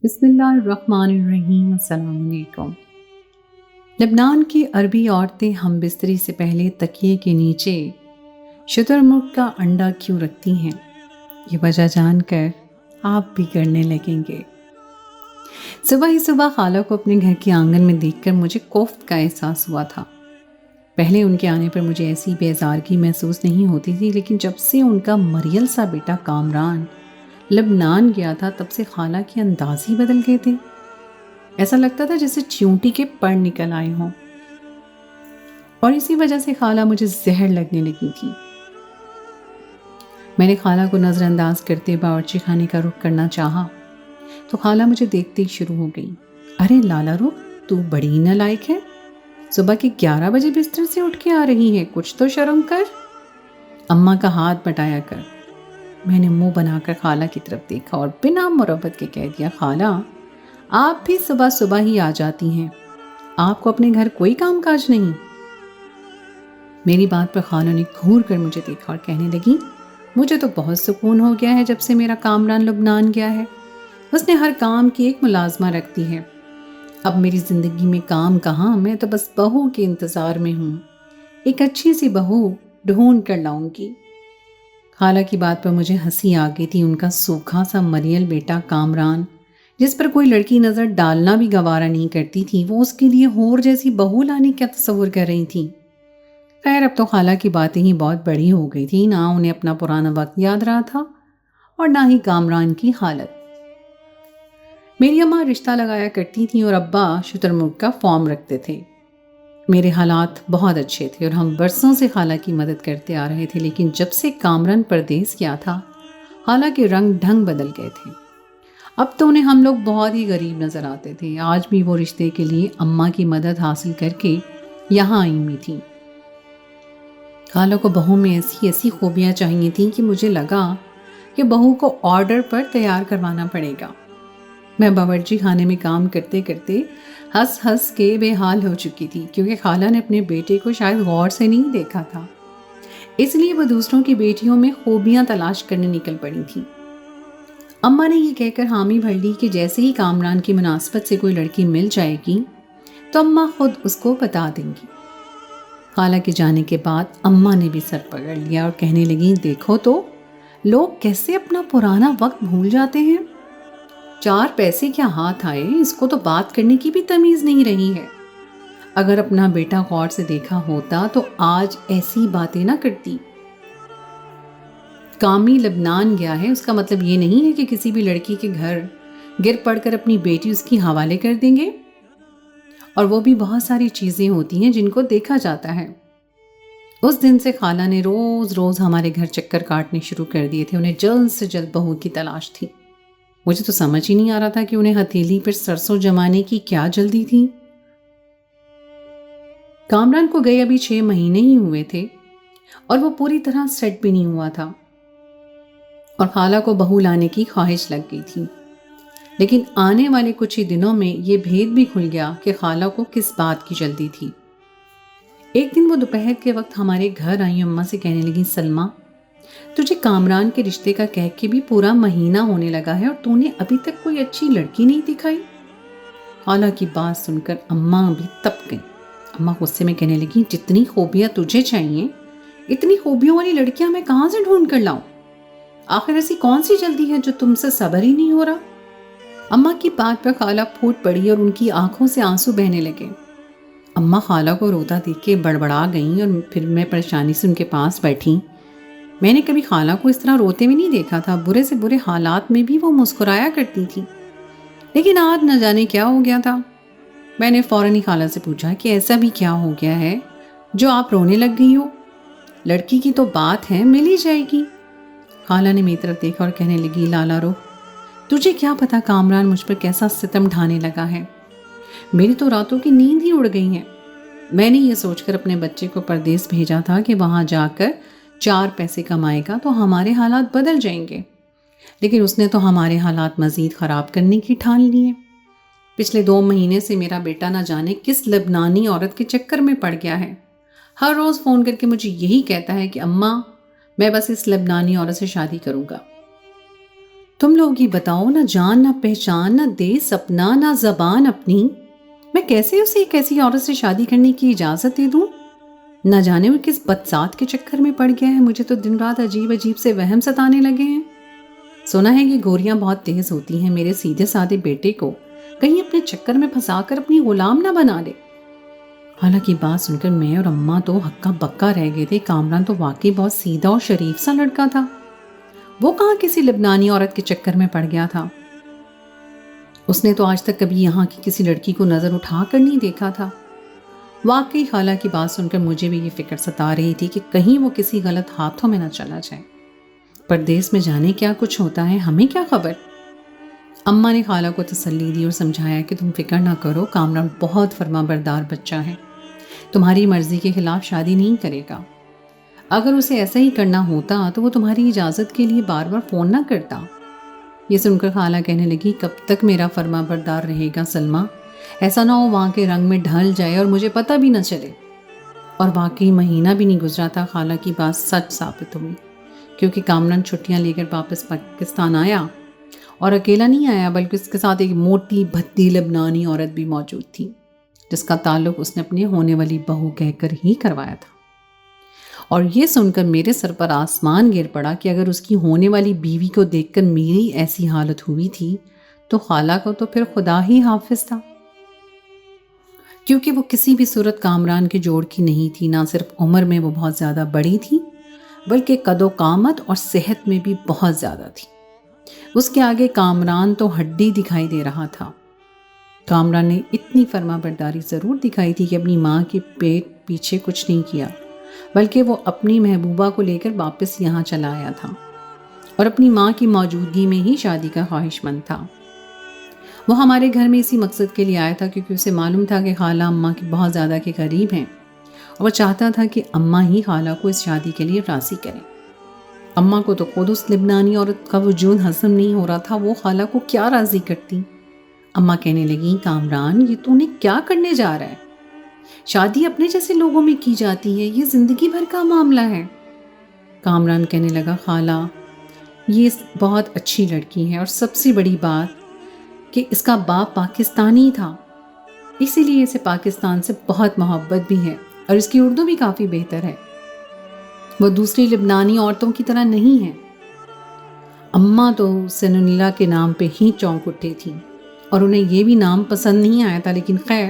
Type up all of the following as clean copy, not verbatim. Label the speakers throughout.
Speaker 1: بسم اللہ الرحمن الرحیم۔ السلام علیکم۔ لبنان کی عربی عورتیں ہم بستری سے پہلے تکیے کے نیچے شتر مرغ کا انڈا کیوں رکھتی ہیں، یہ وجہ جان کر آپ بھی کرنے لگیں گے۔ صبح ہی صبح خالہ کو اپنے گھر کے آنگن میں دیکھ کر مجھے کوفت کا احساس ہوا تھا۔ پہلے ان کے آنے پر مجھے ایسی بیزارگی محسوس نہیں ہوتی تھی، لیکن جب سے ان کا مریل سا بیٹا کامران لبنان گیا تھا تب سے خالہ کے انداز ہی بدل گئے تھے۔ ایسا لگتا تھا جیسے چیونٹی کے پر نکل آئے ہوں، اور اسی وجہ سے خالہ مجھے زہر لگنے لگی تھی۔ میں نے خالہ کو نظر انداز کرتے باورچی خانے کا رخ کرنا چاہا تو خالہ مجھے دیکھتے ہی شروع ہو گئی۔ ارے لالا رخ، تو بڑی نالائق ہے، صبح کے 11 بجے بستر سے اٹھ کے آ رہی ہے، کچھ تو شرم کر، اماں کا ہاتھ بٹایا کر۔ میں نے منہ بنا کر خالہ کی طرف دیکھا اور بنا مربت کے کہہ دیا، خالہ آپ بھی صبح صبح ہی آ جاتی ہیں، آپ کو اپنے گھر کوئی کام کاج نہیں؟ میری بات پر خالہ نے گھور کر مجھے دیکھا اور کہنے لگی، مجھے تو بہت سکون ہو گیا ہے جب سے میرا کامران لبنان گیا ہے۔ اس نے ہر کام کی ایک ملازمہ رکھ دی ہے۔ اب میری زندگی میں کام کہاں، میں تو بس بہو کے انتظار میں ہوں، ایک اچھی سی بہو ڈھونڈ کر لاؤں گی۔ خالہ کی بات پر مجھے ہنسی آ گئی تھی۔ ان کا سوکھا سا مریل بیٹا کامران، جس پر کوئی لڑکی نظر ڈالنا بھی گوارا نہیں کرتی تھی، وہ اس کے لیے ہور جیسی بہو لانے کا تصور کر رہی تھی۔ خیر، اب تو خالہ کی باتیں ہی بہت بڑی ہو گئی تھی، نہ انہیں اپنا پرانا وقت یاد رہا تھا اور نہ ہی کامران کی حالت۔ میری اماں رشتہ لگایا کرتی تھیں اور ابا شتر مرغ کا فارم رکھتے تھے۔ میرے حالات بہت اچھے تھے اور ہم برسوں سے خالہ کی مدد کرتے آ رہے تھے، لیکن جب سے کامران پردیس کیا تھا خالہ کے رنگ ڈھنگ بدل گئے تھے۔ اب تو انہیں ہم لوگ بہت ہی غریب نظر آتے تھے۔ آج بھی وہ رشتے کے لیے اماں کی مدد حاصل کر کے یہاں آئی ہوئی تھی۔ خالہ کو بہو میں ایسی ایسی خوبیاں چاہیے تھیں کہ مجھے لگا کہ بہو کو آرڈر پر تیار کروانا پڑے گا۔ میں باورچی خانے میں کام کرتے کرتے ہنس ہنس کے بے حال ہو چکی تھی، کیونکہ خالہ نے اپنے بیٹے کو شاید غور سے نہیں دیکھا تھا، اس لیے وہ دوسروں کی بیٹیوں میں خوبیاں تلاش کرنے نکل پڑی تھی۔ اماں نے یہ کہہ کر حامی بھر لی کہ جیسے ہی کامران کی مناسبت سے کوئی لڑکی مل جائے گی تو اماں خود اس کو بتا دیں گی۔ خالہ کے جانے کے بعد اماں نے بھی سر پکڑ لیا اور کہنے لگی، دیکھو تو لوگ کیسے اپنا پرانا وقت بھول جاتے ہیں، 4 پیسے کیا ہاتھ آئے، اس کو تو بات کرنے کی بھی تمیز نہیں رہی ہے۔ اگر اپنا بیٹا غور سے دیکھا ہوتا تو آج ایسی باتیں نہ کرتی۔ کامی لبنان گیا ہے، اس کا مطلب یہ نہیں ہے کہ کسی بھی لڑکی کے گھر گر پڑ کر اپنی بیٹی اس کی حوالے کر دیں گے، اور وہ بھی بہت ساری چیزیں ہوتی ہیں جن کو دیکھا جاتا ہے۔ اس دن سے خالہ نے روز روز ہمارے گھر چکر کاٹنے شروع کر دیے تھے۔ انہیں جلد سے جلد بہو کی تلاش تھی۔ مجھے تو سمجھ ہی نہیں آ رہا تھا کہ انہیں ہتھیلی پر سرسوں جمانے کی کیا جلدی تھی۔ کامران کو گئے ابھی 6 مہینے ہی ہوئے تھے اور وہ پوری طرح سیٹ بھی نہیں ہوا تھا، اور خالہ کو بہو لانے کی خواہش لگ گئی تھی۔ لیکن آنے والے کچھ ہی دنوں میں یہ بھید بھی کھل گیا کہ خالہ کو کس بات کی جلدی تھی۔ ایک دن وہ دوپہر کے وقت ہمارے گھر آئی، اماں سے کہنے لگی، سلمہ، تجھے کامران کے رشتے کا کہہ کے بھی پورا مہینہ ہونے لگا ہے اور تو نے ابھی تک کوئی اچھی لڑکی نہیں دکھائی۔ خالہ کی بات سن کر اماں بھی تپ گئی۔ اماں غصے میں کہنے لگی، جتنی خوبیاں تجھے چاہیے اتنی خوبیوں والی لڑکیاں میں کہاں سے ڈھونڈ کر لاؤں؟ آخر ایسی کون سی جلدی ہے جو تم سے صبر ہی نہیں ہو رہا؟ اماں کی بات پر خالہ پھوٹ پڑی اور ان کی آنکھوں سے آنسو بہنے لگے۔ اماں خالہ کو روتا دیکھ کے بڑبڑا گئیں اور پھر میں پریشانی سے ان کے پاس بیٹھی۔ میں نے کبھی خالہ کو اس طرح روتے ہوئے نہیں دیکھا تھا، برے سے برے حالات میں بھی وہ مسکرایا کرتی تھی، لیکن آج نہ جانے کیا ہو گیا تھا۔ میں نے فوراً ہی خالہ سے پوچھا کہ ایسا بھی کیا ہو گیا ہے جو آپ رونے لگ گئی ہو؟ لڑکی کی تو بات ہے، مل ہی جائے گی۔ خالہ نے میری طرف دیکھا اور کہنے لگی، لالا رخ، تجھے کیا پتا کامران مجھ پر کیسا ستم ڈھانے لگا ہے، میری تو راتوں کی نیند ہی اڑ گئی ہے۔ میں نے یہ سوچ کر اپنے بچے کو پردیس بھیجا تھا کہ وہاں جا کر 4 پیسے کمائے گا تو ہمارے حالات بدل جائیں گے، لیکن اس نے تو ہمارے حالات مزید خراب کرنے کی ٹھان لیے۔ پچھلے 2 مہینے سے میرا بیٹا نہ جانے کس لبنانی عورت کے چکر میں پڑ گیا ہے۔ ہر روز فون کر کے مجھے یہی کہتا ہے کہ اماں، میں بس اس لبنانی عورت سے شادی کروں گا۔ تم لوگ ہی بتاؤ، نہ جان نہ پہچان، نہ دیس اپنا، نہ زبان اپنی، میں کیسے اسے ایک ایسی عورت سے شادی کرنے کی اجازت دے دوں؟ نہ جانے وہ کس بدذات کے چکر میں پڑ گیا ہے، مجھے تو دن رات عجیب عجیب سے وہم ستانے لگے ہیں۔ سنا ہے یہ گوریاں بہت تیز ہوتی ہیں، میرے سیدھے سادے بیٹے کو کہیں اپنے چکر میں پھنسا کر اپنی غلام نہ بنا لے۔ حالانکہ بات سن کر میں اور اماں تو ہکا بکا رہ گئے تھے۔ کامران تو واقعی بہت سیدھا اور شریف سا لڑکا تھا، وہ کہاں کسی لبنانی عورت کے چکر میں پڑ گیا تھا؟ اس نے تو آج تک کبھی یہاں کی کسی لڑکی کو نظر اٹھا کر نہیں دیکھا تھا۔ واقعی خالہ کی بات سن کر مجھے بھی یہ فکر ستا رہی تھی کہ کہیں وہ کسی غلط ہاتھوں میں نہ چلا جائے۔ پردیس میں جانے کیا کچھ ہوتا ہے، ہمیں کیا خبر؟ اماں نے خالہ کو تسلی دی اور سمجھایا کہ تم فکر نہ کرو، کامران بہت فرما بردار بچہ ہے، تمہاری مرضی کے خلاف شادی نہیں کرے گا۔ اگر اسے ایسا ہی کرنا ہوتا تو وہ تمہاری اجازت کے لیے بار بار فون نہ کرتا۔ یہ سن کر خالہ کہنے لگی، کب تک میرا فرما بردار رہے گا سلمہ؟ ایسا نہ ہو وہاں کے رنگ میں ڈھل جائے اور مجھے پتہ بھی نہ چلے۔ اور واقعی مہینہ بھی نہیں گزرا تھا، خالہ کی بات سچ ثابت ہوئی، کیونکہ کامران چھٹیاں لے کر واپس پاکستان آیا، اور اکیلا نہیں آیا بلکہ اس کے ساتھ ایک موٹی بھدی لبنانی عورت بھی موجود تھی، جس کا تعلق اس نے اپنی ہونے والی بہو کہہ کر ہی کروایا تھا۔ اور یہ سن کر میرے سر پر آسمان گر پڑا کہ اگر اس کی ہونے والی بیوی کو دیکھ کر میری ایسی حالت ہوئی تھی تو خالہ کو تو پھر خدا ہی حافظ تھا، کیونکہ وہ کسی بھی صورت کامران کے جوڑ کی نہیں تھی۔ نہ صرف عمر میں وہ بہت زیادہ بڑی تھی بلکہ قد و قامت اور صحت میں بھی بہت زیادہ تھی۔ اس کے آگے کامران تو ہڈی دکھائی دے رہا تھا۔ کامران نے اتنی فرما برداری ضرور دکھائی تھی کہ اپنی ماں کے پیٹ پیچھے کچھ نہیں کیا، بلکہ وہ اپنی محبوبہ کو لے کر واپس یہاں چلا آیا تھا اور اپنی ماں کی موجودگی میں ہی شادی کا خواہش مند تھا۔ وہ ہمارے گھر میں اسی مقصد کے لیے آیا تھا کیونکہ اسے معلوم تھا کہ خالہ اماں کے بہت زیادہ کے قریب ہیں، اور وہ چاہتا تھا کہ اماں ہی خالہ کو اس شادی کے لیے راضی کریں۔ اماں کو تو خود اس لبنانی عورت کا وجود ہضم نہیں ہو رہا تھا، وہ خالہ کو کیا راضی کرتی۔ اماں کہنے لگیں، کامران یہ تو انہیں کیا کرنے جا رہا ہے؟ شادی اپنے جیسے لوگوں میں کی جاتی ہے، یہ زندگی بھر کا معاملہ ہے۔ کامران کہنے لگا، خالہ یہ بہت اچھی لڑکی ہے، اور سب سے بڑی بات کہ اس کا باپ پاکستانی تھا، اسی لیے اسے پاکستان سے بہت محبت بھی ہے، اور اس کی اردو بھی کافی بہتر ہے، وہ دوسری لبنانی عورتوں کی طرح نہیں ہے۔ اماں تو سنونیلا کے نام پہ ہی چونک اٹھے تھیں، اور انہیں یہ بھی نام پسند نہیں آیا تھا، لیکن خیر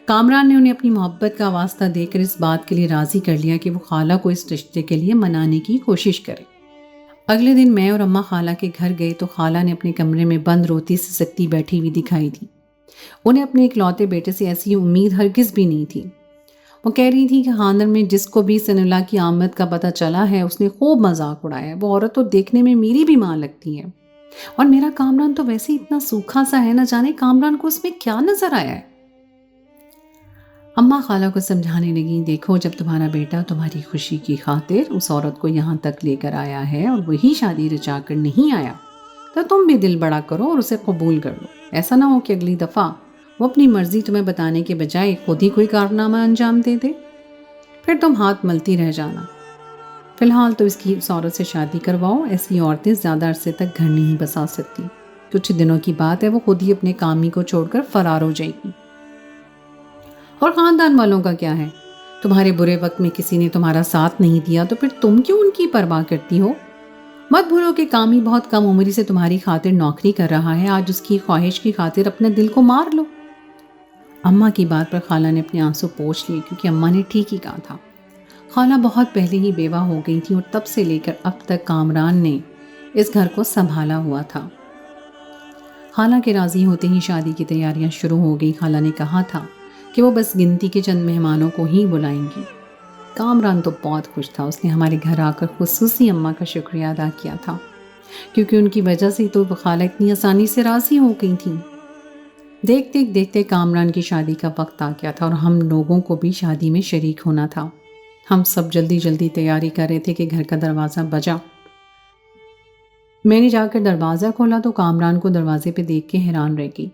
Speaker 1: کامران نے انہیں اپنی محبت کا واسطہ دے کر اس بات کے لیے راضی کر لیا کہ وہ خالہ کو اس رشتے کے لیے منانے کی کوشش کرے۔ اگلے دن میں اور اماں خالہ کے گھر گئے تو خالہ نے اپنے کمرے میں بند روتی سسکتی بیٹھی ہوئی دکھائی دی۔ انہیں اپنے اکلوتے بیٹے سے ایسی امید ہرگز بھی نہیں تھی۔ وہ کہہ رہی تھی کہ خاندان میں جس کو بھی سنولا کی آمد کا پتہ چلا ہے اس نے خوب مذاق اڑایا، وہ عورت تو دیکھنے میں میری بھی ماں لگتی ہے، اور میرا کامران تو ویسے اتنا سوکھا سا ہے، نہ جانے کامران کو اس میں کیا نظر آیا ہے۔ اماں خالہ کو سمجھانے لگیں، دیکھو جب تمہارا بیٹا تمہاری خوشی کی خاطر اس عورت کو یہاں تک لے کر آیا ہے اور وہی شادی رچا کر نہیں آیا تو تم بھی دل بڑا کرو اور اسے قبول کر لو۔ ایسا نہ ہو کہ اگلی دفعہ وہ اپنی مرضی تمہیں بتانے کے بجائے خود ہی کوئی کارنامہ انجام دے دے، پھر تم ہاتھ ملتی رہ جانا۔ فی الحال تو اس کی اس عورت سے شادی کرواؤ، ایسی عورتیں زیادہ عرصے تک گھر نہیں بسا سکتی، کچھ دنوں کی بات ہے وہ خود ہی اپنے کامی کو چھوڑ کر فرار ہو جائے گی۔ اور خاندان والوں کا کیا ہے؟ تمہارے برے وقت میں کسی نے تمہارا ساتھ نہیں دیا تو پھر تم کیوں ان کی پرواہ کرتی ہو؟ مت بھولو کہ کامی بہت کم عمری سے تمہاری خاطر نوکری کر رہا ہے، آج اس کی خواہش کی خاطر اپنے دل کو مار لو۔ اماں کی بات پر خالہ نے اپنے آنسو پوچھ لیے، کیونکہ اماں نے ٹھیک ہی کہا تھا۔ خالہ بہت پہلے ہی بیوہ ہو گئی تھی اور تب سے لے کر اب تک کامران نے اس گھر کو سنبھالا ہوا تھا۔ خالہ کے راضی ہوتے ہی شادی کی تیاریاں شروع ہو گئی۔ خالہ نے کہا تھا کہ وہ بس گنتی کے چند مہمانوں کو ہی بلائیں گی۔ کامران تو بہت خوش تھا، اس نے ہمارے گھر آ کر خصوصی اماں کا شکریہ ادا کیا تھا، کیونکہ ان کی وجہ سے تو خالہ اتنی آسانی سے راضی ہو گئی تھیں۔ دیکھتے دیکھتے کامران کی شادی کا وقت آ گیا تھا اور ہم لوگوں کو بھی شادی میں شریک ہونا تھا۔ ہم سب جلدی جلدی تیاری کر رہے تھے کہ گھر کا دروازہ بجا۔ میں نے جا کر دروازہ کھولا تو کامران کو دروازے پہ دیکھ کے حیران رہ گئی۔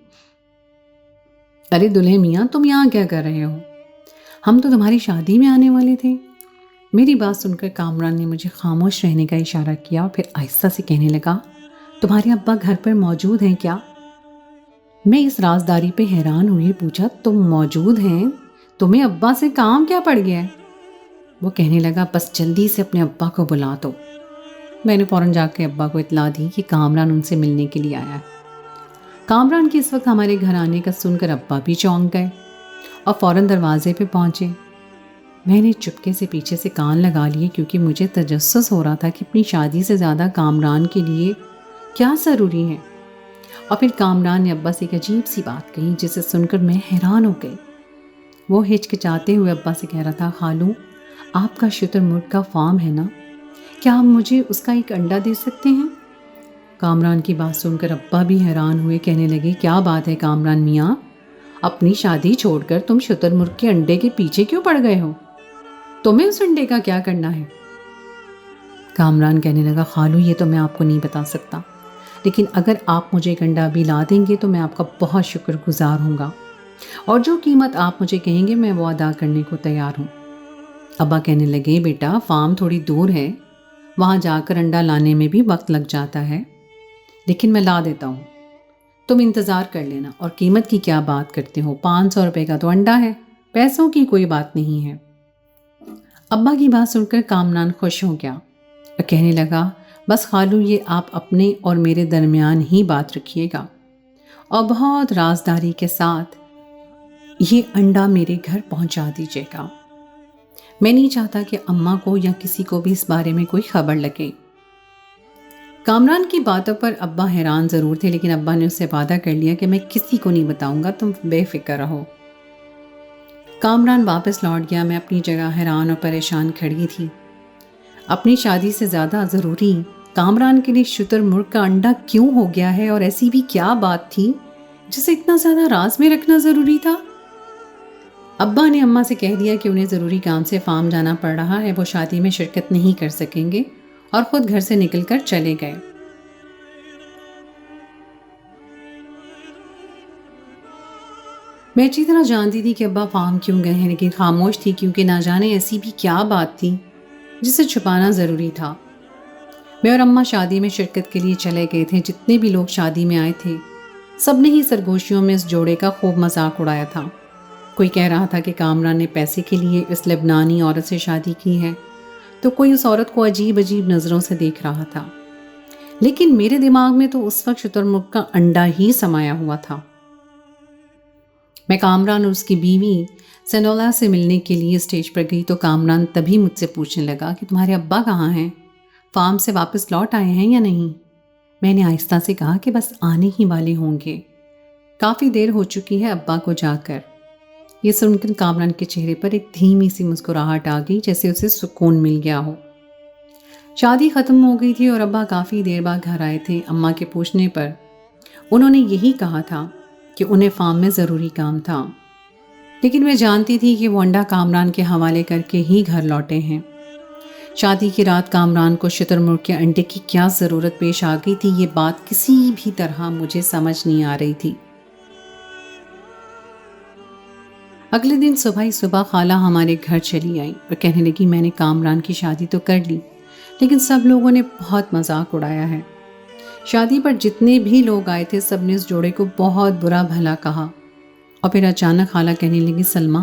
Speaker 1: ارے دلہے میاں، تم یہاں کیا کر رہے ہو؟ ہم تو تمہاری شادی میں آنے والے تھے۔ میری بات سن کر کامران نے مجھے خاموش رہنے کا اشارہ کیا اور پھر آہستہ سے کہنے لگا، تمہارے ابا گھر پر موجود ہیں کیا؟ میں اس رازداری پہ حیران ہوئی پوچھا تم موجود ہیں؟ تمہیں ابا سے کام کیا پڑ گیا ہے؟ وہ کہنے لگا بس جلدی سے اپنے ابا کو بلا دو۔ میں نے فوراً جا کے ابا کو اطلاع دی کہ کامران ان سے ملنے کے لیے آیا ہے۔ کامران کے اس وقت ہمارے گھر آنے کا سن کر ابا بھی چونک گئے اور فوراً دروازے پہ پہنچے۔ میں نے چپکے سے پیچھے سے کان لگا لیے کیونکہ مجھے تجسس ہو رہا تھا کہ اپنی شادی سے زیادہ کامران کے لیے کیا ضروری ہے۔ اور پھر کامران نے ابا سے ایک عجیب سی بات کہی جسے سن کر میں حیران ہو گئی۔ وہ ہچکچاتے ہوئے ابا سے کہہ رہا تھا خالو آپ کا شتر مرغ کا فارم ہے نا، کیا آپ مجھے اس کا ایک انڈا دے سکتے ہیں؟ کامران کی بات سن کر ابا بھی حیران ہوئے، کہنے لگے کیا بات ہے کامران میاں، اپنی شادی چھوڑ کر تم شتر مرغ کے انڈے کے پیچھے کیوں پڑ گئے ہو؟ تمہیں اس انڈے کا کیا کرنا ہے؟ کامران کہنے لگا خالو یہ تو میں آپ کو نہیں بتا سکتا، لیکن اگر آپ مجھے ایک انڈا بھی لا دیں گے تو میں آپ کا بہت شکر گزار ہوں گا، اور جو قیمت آپ مجھے کہیں گے میں وہ ادا کرنے کو تیار ہوں۔ ابا کہنے لگے بیٹا فارم تھوڑی دور ہے، وہاں جا کر انڈا لانے میں بھی وقت لگ جاتا ہے، لیکن میں لا دیتا ہوں، تم انتظار کر لینا۔ اور قیمت کی کیا بات کرتے ہو، 500 روپے کا تو انڈا ہے، پیسوں کی کوئی بات نہیں ہے۔ ابا کی بات سن کر کامران خوش ہو گیا اور کہنے لگا بس خالو یہ آپ اپنے اور میرے درمیان ہی بات رکھیے گا، اور بہت رازداری کے ساتھ یہ انڈا میرے گھر پہنچا دیجیے گا۔ میں نہیں چاہتا کہ اماں کو یا کسی کو بھی اس بارے میں کوئی خبر لگے۔ کامران کی باتوں پر ابا حیران ضرور تھے، لیکن ابا نے اس سے وعدہ کر لیا کہ میں کسی کو نہیں بتاؤں گا، تم بے فکر رہو۔ کامران واپس لوٹ گیا، میں اپنی جگہ حیران اور پریشان کھڑی تھی۔ اپنی شادی سے زیادہ ضروری کامران کے لیے شتر مرغ کا انڈا کیوں ہو گیا ہے، اور ایسی بھی کیا بات تھی جسے اتنا زیادہ راز میں رکھنا ضروری تھا؟ ابا نے اماں سے کہہ دیا کہ انہیں ضروری کام سے فارم جانا پڑ رہا ہے، وہ شادی میں شرکت نہیں کر سکیں گے، اور خود گھر سے نکل کر چلے گئے۔ میں اچھی طرح جانتی تھی کہ ابا فارم کیوں گئے ہیں، لیکن خاموش تھی کیونکہ نہ جانے ایسی بھی کیا بات تھی جسے چھپانا ضروری تھا۔ میں اور اماں شادی میں شرکت کے لیے چلے گئے تھے۔ جتنے بھی لوگ شادی میں آئے تھے سب نے ہی سرگوشیوں میں اس جوڑے کا خوب مذاق اڑایا تھا۔ کوئی کہہ رہا تھا کہ کامران نے پیسے کے لیے اس لبنانی عورت سے شادی کی ہے، تو کوئی اس عورت کو عجیب عجیب نظروں سے دیکھ رہا تھا، لیکن میرے دماغ میں تو اس وقت شتر مرغ کا انڈا ہی سمایا ہوا تھا۔ میں کامران اور اس کی بیوی سنولا سے ملنے کے لیے اسٹیج پر گئی تو کامران تبھی مجھ سے پوچھنے لگا کہ تمہارے ابا کہاں ہیں، فارم سے واپس لوٹ آئے ہیں یا نہیں؟ میں نے آہستہ سے کہا کہ بس آنے ہی والے ہوں گے، کافی دیر ہو چکی ہے ابا کو جا کر۔ یہ سن کر کامران کے چہرے پر ایک دھیمی سی مسکراہٹ آ گئی، جیسے اسے سکون مل گیا ہو۔ شادی ختم ہو گئی تھی اور ابا کافی دیر بعد گھر آئے تھے۔ اماں کے پوچھنے پر انہوں نے یہی کہا تھا کہ انہیں فارم میں ضروری کام تھا، لیکن میں جانتی تھی کہ وہ انڈا کامران کے حوالے کر کے ہی گھر لوٹے ہیں۔ شادی کی رات کامران کو شتر مرغ کے انڈے کی کیا ضرورت پیش آ گئی تھی، یہ بات کسی بھی طرح مجھے سمجھ نہیں آ رہی تھی۔ اگلے دن صبح خالہ ہمارے گھر چلی آئی اور کہنے لگی میں نے کامران کی شادی تو کر لی، لیکن سب لوگوں نے بہت مذاق اڑایا ہے۔ شادی پر جتنے بھی لوگ آئے تھے سب نے اس جوڑے کو بہت برا بھلا کہا۔ اور پھر اچانک خالہ کہنے لگی سلمہ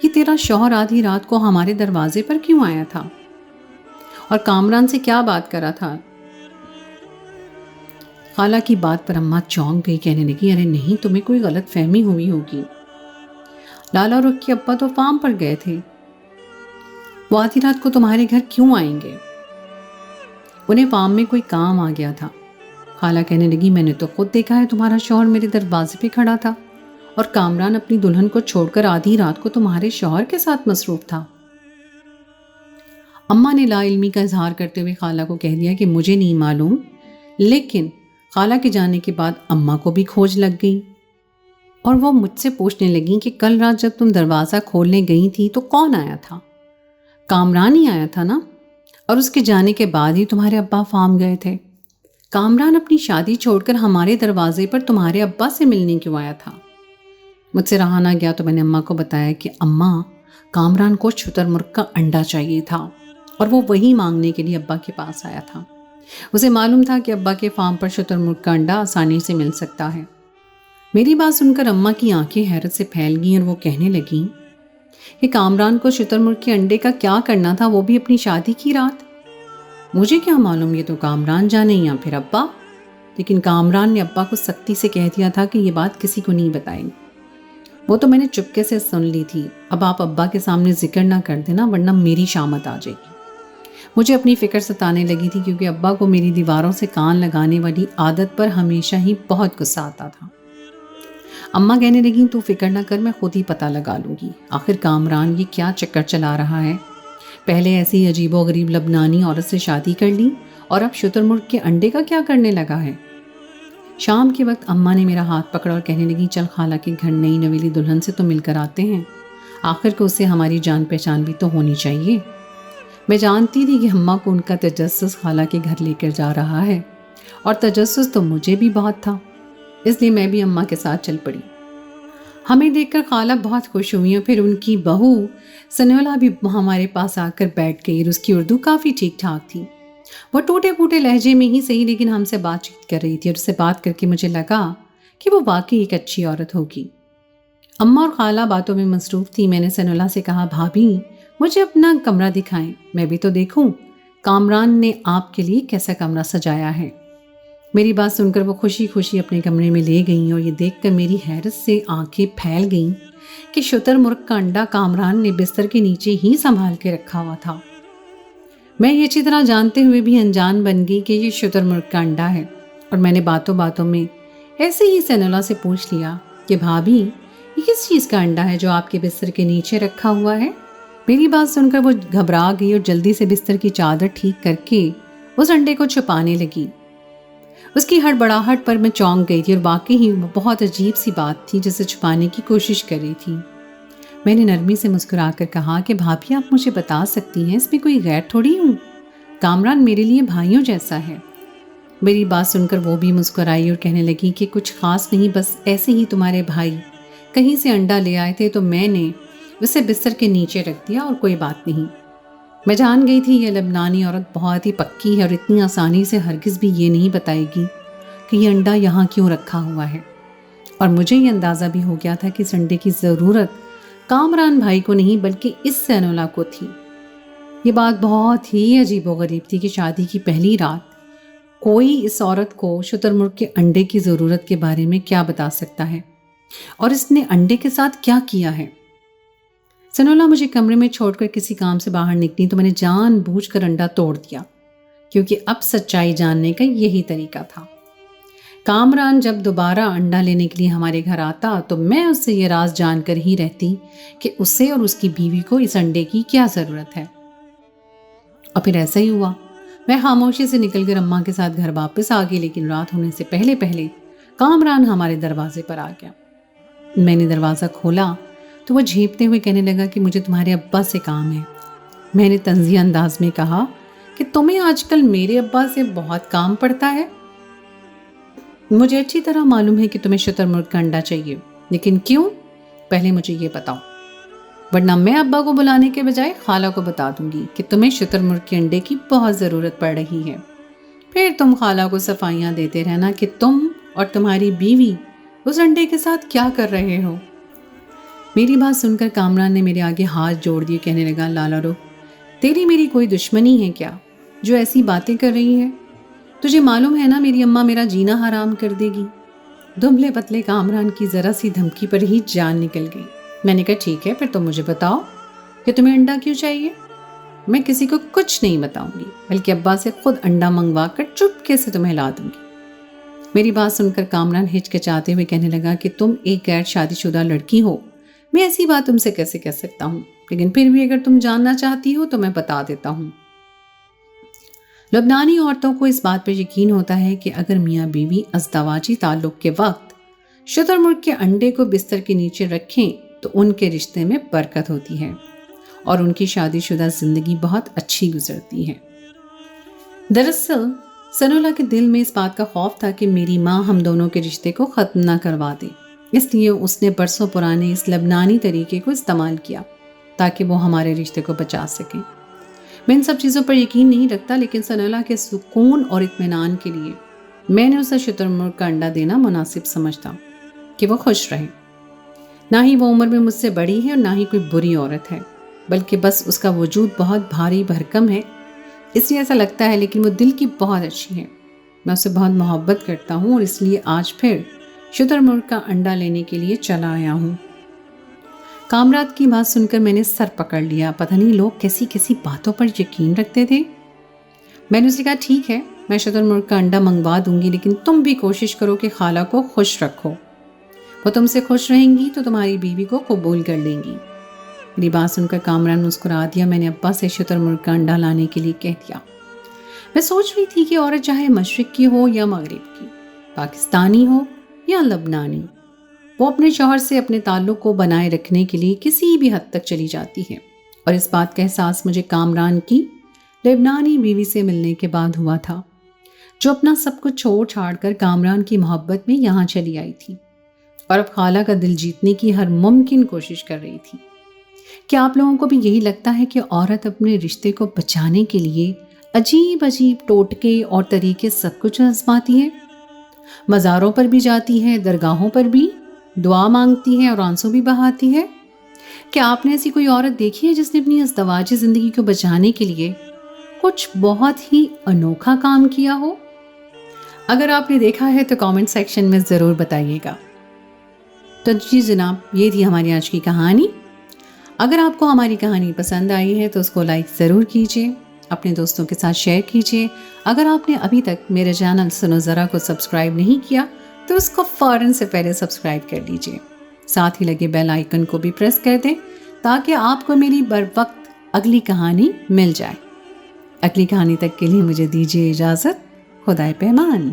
Speaker 1: یہ تیرا شوہر آدھی رات کو ہمارے دروازے پر کیوں آیا تھا اور کامران سے کیا بات کرا تھا؟ خالہ کی بات پر اماں چونک گئی، کہنے لگی ارے نہیں تمہیں کوئی غلط فہمی ہوئی ہوگی، لالا اور رخ کے ابا تو فارم پر گئے تھے، وہ آدھی رات کو تمہارے گھر کیوں آئیں گے؟ انہیں فارم میں کوئی کام آ گیا تھا۔ خالہ کہنے لگی میں نے تو خود دیکھا ہے تمہارا شوہر میرے دروازے پہ کھڑا تھا اور کامران اپنی دلہن کو چھوڑ کر آدھی رات کو تمہارے شوہر کے ساتھ مصروف تھا۔ اماں نے لا علمی کا اظہار کرتے ہوئے خالہ کو کہہ دیا کہ مجھے نہیں معلوم، لیکن خالہ کے جانے کے بعد اماں کو بھی کھوج لگ گئی اور وہ مجھ سے پوچھنے لگیں کہ کل رات جب تم دروازہ کھولنے گئی تھی تو کون آیا تھا؟ کامران ہی آیا تھا نا، اور اس کے جانے کے بعد ہی تمہارے ابا فارم گئے تھے۔ کامران اپنی شادی چھوڑ کر ہمارے دروازے پر تمہارے ابا سے ملنے کیوں آیا تھا؟ مجھ سے رہا نہ گیا تو میں نے اماں کو بتایا کہ اماں کامران کو شتر مرغ کا انڈا چاہیے تھا اور وہ وہی مانگنے کے لیے ابا کے پاس آیا تھا۔ اسے معلوم تھا کہ ابا کے فارم پر شتر مرغ کا انڈا آسانی سے مل سکتا ہے۔ میری بات سن کر اماں کی آنکھیں حیرت سے پھیل گئیں اور وہ کہنے لگیں کہ کامران کو شتر مرغ کے انڈے کا کیا کرنا تھا، وہ بھی اپنی شادی کی رات؟ مجھے کیا معلوم، یہ تو کامران جانے یا پھر ابا۔ لیکن کامران نے ابا کو سختی سے کہہ دیا تھا کہ یہ بات کسی کو نہیں بتائیں۔ وہ تو میں نے چپکے سے سن لی تھی۔ اب آپ ابا کے سامنے ذکر نہ کر دینا ورنہ میری شامت آ جائے گی۔ مجھے اپنی فکر ستانے لگی تھی کیونکہ ابا کو میری دیواروں سے کان لگانے والی عادت پر ہمیشہ ہی بہت غصہ آتا تھا۔ اماں کہنے لگیں تو فکر نہ کر، میں خود ہی پتہ لگا لوں گی آخر کامران یہ کیا چکر چلا رہا ہے۔ پہلے ایسی عجیب و غریب لبنانی عورت سے شادی کر لی اور اب شتر مرغ کے انڈے کا کیا کرنے لگا ہے۔ شام کے وقت اماں نے میرا ہاتھ پکڑا اور کہنے لگی چل خالہ کے گھر نئی نویلی دلہن سے تو مل کر آتے ہیں، آخر کو اسے ہماری جان پہچان بھی تو ہونی چاہیے۔ میں جانتی تھی کہ اماں کو ان کا تجسس خالہ کے گھر لے کر جا رہا ہے، اور تجسس تو مجھے بھی بہت تھا، اس لیے میں بھی اماں کے ساتھ چل پڑی۔ ہمیں دیکھ کر خالہ بہت خوش ہوئی اور پھر ان کی بہو سنولا بھی ہمارے پاس آ کر بیٹھ گئی اور اس کی اردو کافی ٹھیک ٹھاک تھی۔ وہ ٹوٹے پھوٹے لہجے میں ہی صحیح لیکن ہم سے بات چیت کر رہی تھی اور اس سے بات کر کے مجھے لگا کہ وہ واقعی ایک اچھی عورت ہوگی۔ اماں اور خالہ باتوں میں مصروف تھی۔ میں نے سنولا سے کہا بھابھی مجھے اپنا کمرہ دکھائیں، میں بھی تو دیکھوں کامران نے آپ کے لیے کیسا کمرہ سجایا ہے۔ میری بات سن کر وہ خوشی خوشی اپنے کمرے میں لے گئیں اور یہ دیکھ کر میری حیرت سے آنکھیں پھیل گئیں کہ شتر مرغ کا انڈا کامران نے بستر کے نیچے ہی سنبھال کے رکھا ہوا تھا۔ میں یہ اچھی طرح جانتے ہوئے بھی انجان بن گئی کہ یہ شتر مرغ کا انڈا ہے، اور میں نے باتوں باتوں میں ایسے ہی سنولا سے پوچھ لیا کہ بھابھی یہ کس چیز کا انڈا ہے جو آپ کے بستر کے نیچے رکھا ہوا ہے؟ میری بات سن کر وہ گھبرا گئی اور جلدی سے بستر کی چادر ٹھیک کر کے اس انڈے کو چھپانے لگی۔ اس کی ہڑبڑاہٹ پر میں چونک گئی تھی اور واقعی ہی وہ بہت عجیب سی بات تھی جسے چھپانے کی کوشش کر رہی تھی۔ میں نے نرمی سے مسکرا کر کہا کہ بھابھی آپ مجھے بتا سکتی ہیں، اس میں کوئی غیر تھوڑی ہوں، کامران میرے لیے بھائیوں جیسا ہے۔ میری بات سن کر وہ بھی مسکرائی اور کہنے لگی کہ کچھ خاص نہیں، بس ایسے ہی تمہارے بھائی کہیں سے انڈا لے آئے تھے تو میں نے اسے بستر کے نیچے رکھ دیا اور کوئی بات نہیں۔ میں جان گئی تھی یہ لبنانی عورت بہت ہی پکی ہے اور اتنی آسانی سے ہرگز بھی یہ نہیں بتائے گی کہ یہ انڈا یہاں کیوں رکھا ہوا ہے، اور مجھے یہ اندازہ بھی ہو گیا تھا کہ اس انڈے کی ضرورت کامران بھائی کو نہیں بلکہ اس سنولا کو تھی۔ یہ بات بہت ہی عجیب و غریب تھی کہ شادی کی پہلی رات کوئی اس عورت کو شتر مرغ کے انڈے کی ضرورت کے بارے میں کیا بتا سکتا ہے، اور اس نے انڈے کے ساتھ کیا کیا ہے۔ سنولا مجھے کمرے میں چھوڑ کر کسی کام سے باہر نکلی تو میں نے جان بوجھ کر انڈا توڑ دیا، کیونکہ اب سچائی جاننے کا یہی طریقہ تھا۔ کامران جب دوبارہ انڈا لینے کے لیے ہمارے گھر آتا تو میں اس سے یہ راز جان کر ہی رہتی کہ اسے اور اس کی بیوی کو اس انڈے کی کیا ضرورت ہے۔ اور پھر ایسا ہی ہوا۔ میں خاموشی سے نکل کر اماں کے ساتھ گھر واپس آ گئی، لیکن رات ہونے سے پہلے پہلے کامران ہمارے دروازے پر آ گیا۔ میں نے دروازہ کھولا تو وہ جھیپتے ہوئے کہنے لگا کہ مجھے تمہارے ابا سے کام ہے۔ میں نے طنزیہ انداز میں کہا کہ تمہیں آج کل میرے ابا سے بہت کام پڑتا ہے۔ مجھے اچھی طرح معلوم ہے کہ تمہیں شتر مرغ کا انڈا چاہیے، لیکن کیوں؟ پہلے مجھے یہ بتاؤ، ورنہ میں ابا کو بلانے کے بجائے خالہ کو بتا دوں گی کہ تمہیں شتر مرغ کے انڈے کی بہت ضرورت پڑ رہی ہے۔ پھر تم خالہ کو صفائیاں دیتے رہنا کہ تم اور تمہاری بیوی اس انڈے کے ساتھ کیا کر رہے ہو۔ میری بات سن کر کامران نے میرے آگے ہاتھ جوڑ دیے، کہنے لگا لالا رو، تیری میری کوئی دشمنی ہے کیا جو ایسی باتیں کر رہی ہے؟ تجھے معلوم ہے نا میری اماں میرا جینا حرام کر دے گی۔ دبلے پتلے کامران کی ذرا سی دھمکی پر ہی جان نکل گئی۔ میں نے کہا ٹھیک ہے، پھر تم مجھے بتاؤ کہ تمہیں انڈا کیوں چاہیے۔ میں کسی کو کچھ نہیں بتاؤں گی، بلکہ ابا سے خود انڈا منگوا کر چپکے سے تمہیں لا دوں گی۔ میری بات سن کر کامران ہچکچاتے ہوئے کہنے لگا کہ تم ایک غیر شادی شدہ لڑکی ہو، میں ایسی بات تم سے کیسے کہہ سکتا ہوں، لیکن پھر بھی اگر تم جاننا چاہتی ہو تو میں بتا دیتا ہوں۔ لبنانی عورتوں کو اس بات پر یقین ہوتا ہے کہ اگر میاں بیوی ازدواجی تعلق کے وقت شتر مرغ کے انڈے کو بستر کے نیچے رکھیں تو ان کے رشتے میں برکت ہوتی ہے اور ان کی شادی شدہ زندگی بہت اچھی گزرتی ہے۔ دراصل سنولا کے دل میں اس بات کا خوف تھا کہ میری ماں ہم دونوں کے رشتے کو ختم نہ کروا دے، اس لیے اس نے برسوں پرانے اس لبنانی طریقے کو استعمال کیا تاکہ وہ ہمارے رشتے کو بچا سکیں۔ میں ان سب چیزوں پر یقین نہیں رکھتا، لیکن سنولا کے سکون اور اطمینان کے لیے میں نے اسے شتر مرغ کا انڈا دینا مناسب سمجھتا کہ وہ خوش رہے۔ نہ ہی وہ عمر میں مجھ سے بڑی ہے اور نہ ہی کوئی بری عورت ہے، بلکہ بس اس کا وجود بہت بھاری بھرکم ہے، اس لیے ایسا لگتا ہے، لیکن وہ دل کی بہت اچھی ہے۔ میں اسے بہت محبت کرتا ہوں اور اس لیے آج پھر شتر مرغ کا انڈا لینے کے لیے چلا آیا ہوں۔ کامراد کی بات سن کر میں نے سر پکڑ لیا، پتہ نہیں لوگ کیسی کیسی باتوں پر یقین رکھتے تھے۔ میں نے اسے کہا ٹھیک ہے، میں شتر مرغ کا انڈا منگوا دوں گی، لیکن تم بھی کوشش کرو کہ خالہ کو خوش رکھو، وہ تم سے خوش رہیں گی تو تمہاری بیوی کو قبول کر لیں گی۔ میری بات سن کر کامران مسکرا دیا۔ میں نے ابا سے شتر مرغ کا انڈا لانے کے لیے کہہ دیا۔ میں سوچ رہی تھی کہ عورت چاہے مشرق کی ہو یا مغرب کی، پاکستانی ہو یا لبنانی، وہ اپنے شوہر سے اپنے تعلق کو بنائے رکھنے کے لیے کسی بھی حد تک چلی جاتی ہے، اور اس بات کا احساس مجھے کامران کی لبنانی بیوی سے ملنے کے بعد ہوا تھا، جو اپنا سب کچھ چھوڑ چھاڑ کر کامران کی محبت میں یہاں چلی آئی تھی اور اب خالہ کا دل جیتنے کی ہر ممکن کوشش کر رہی تھی۔ کیا آپ لوگوں کو بھی یہی لگتا ہے کہ عورت اپنے رشتے کو بچانے کے لیے عجیب عجیب ٹوٹکے اور طریقے سب کچھ آزماتی ہے؟ مزاروں پر بھی جاتی ہے، درگاہوں پر بھی دعا مانگتی ہے اور آنسو بھی بہاتی ہے۔ کیا آپ نے ایسی کوئی عورت دیکھی ہے جس نے اپنی ازدواجی زندگی کو بچانے کے لیے کچھ بہت ہی انوکھا کام کیا ہو؟ اگر آپ نے دیکھا ہے تو کامنٹ سیکشن میں ضرور بتائیے گا۔ تو جی جناب، یہ تھی ہماری آج کی کہانی۔ اگر آپ کو ہماری کہانی پسند آئی ہے تو اس کو لائک ضرور کیجیے، اپنے دوستوں کے ساتھ شیئر کیجیے۔ اگر آپ نے ابھی تک میرے چینل سنو ذرا کو سبسکرائب نہیں کیا تو اس کو فوراً سے پہلے سبسکرائب کر لیجیے، ساتھ ہی لگے بیل آئیکن کو بھی پریس کر دیں تاکہ آپ کو میری بر وقت اگلی کہانی مل جائے۔ اگلی کہانی تک کے لیے مجھے دیجیے اجازت۔ خدائے پیمان۔